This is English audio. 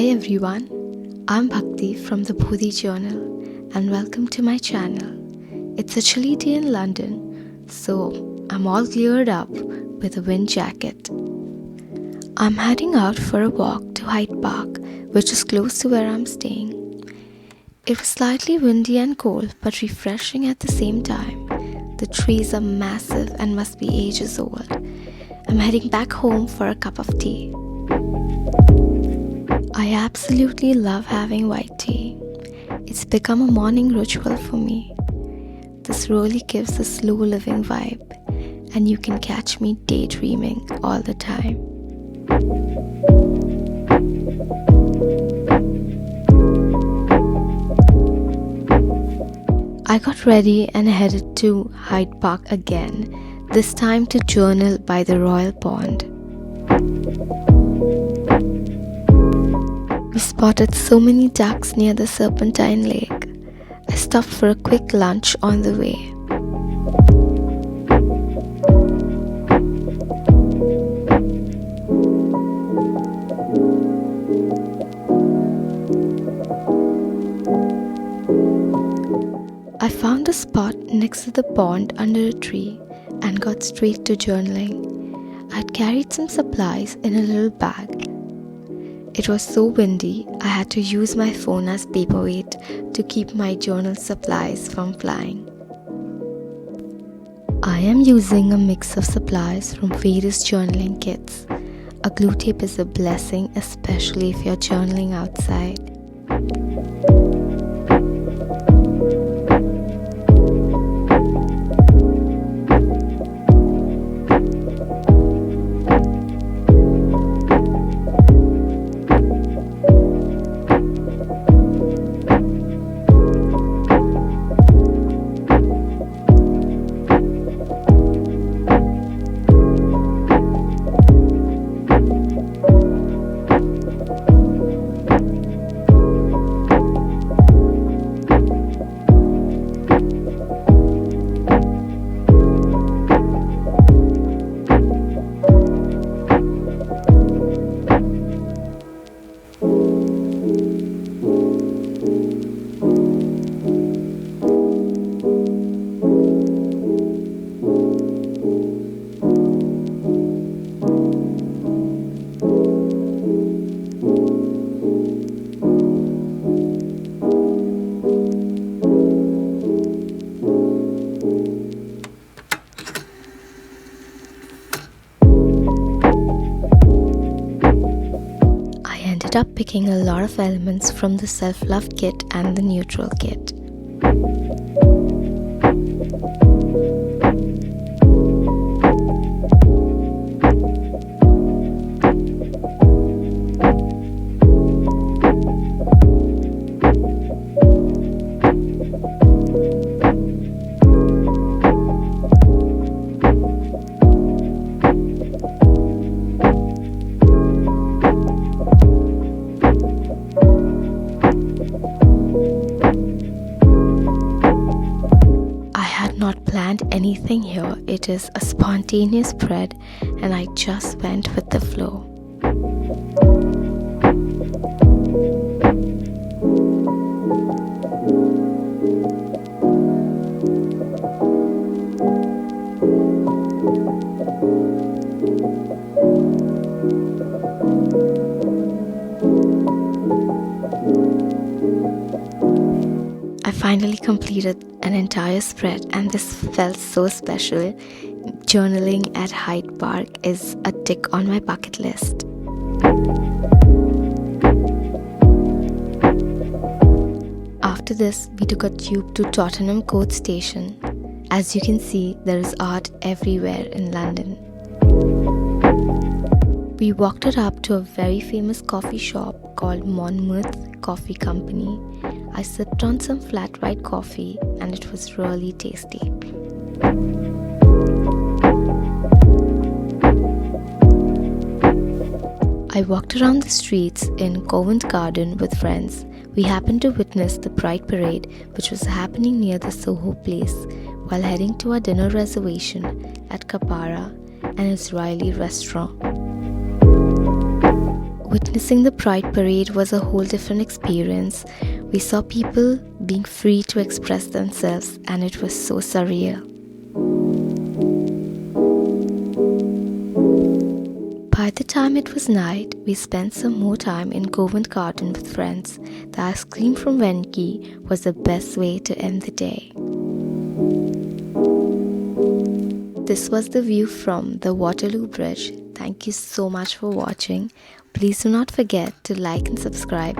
Hi everyone, I'm Bhakti from the Bodhi Journal and welcome to my channel. It's a chilly day in London, so I'm all geared up with a wind jacket. I'm heading out for a walk to Hyde Park, which is close to where I'm staying. It was slightly windy and cold but refreshing at the same time. The trees are massive and must be ages old. I'm heading back home for a cup of tea. I absolutely love having white tea. It's become a morning ritual for me. This really gives a slow living vibe, and you can catch me daydreaming all the time. I got ready and headed to Hyde Park again, this time to journal by the Royal Pond. We spotted so many ducks near the Serpentine Lake. I stopped for a quick lunch on the way. I found a spot next to the pond under a tree and got straight to journaling. I'd carried some supplies in a little bag. It was so windy, I had to use my phone as paperweight to keep my journal supplies from flying. I am using a mix of supplies from various journaling kits. A glue tape is a blessing, especially if you're journaling outside. Up picking a lot of elements from the self-love kit and the neutral kit. Not planned anything here. It is a spontaneous spread and I just went with the flow. I finally completed an entire spread and this felt so special. Journaling at Hyde Park is a tick on my bucket list. After this, we took a tube to Tottenham Court Station. As you can see, there is art everywhere in London. We walked it up to a very famous coffee shop called Monmouth Coffee Company. I sipped on some flat white coffee and it was really tasty. I walked around the streets in Covent Garden with friends. We happened to witness the Pride Parade, which was happening near the Soho Place, while heading to our dinner reservation at Kapara, an Israeli restaurant. Witnessing the Pride Parade was a whole different experience. We saw people being free to express themselves, and it was so surreal. By the time it was night, we spent some more time in Covent Garden with friends. The ice cream from Venki was the best way to end the day. This was the view from the Waterloo Bridge. Thank you so much for watching. Please do not forget to like and subscribe,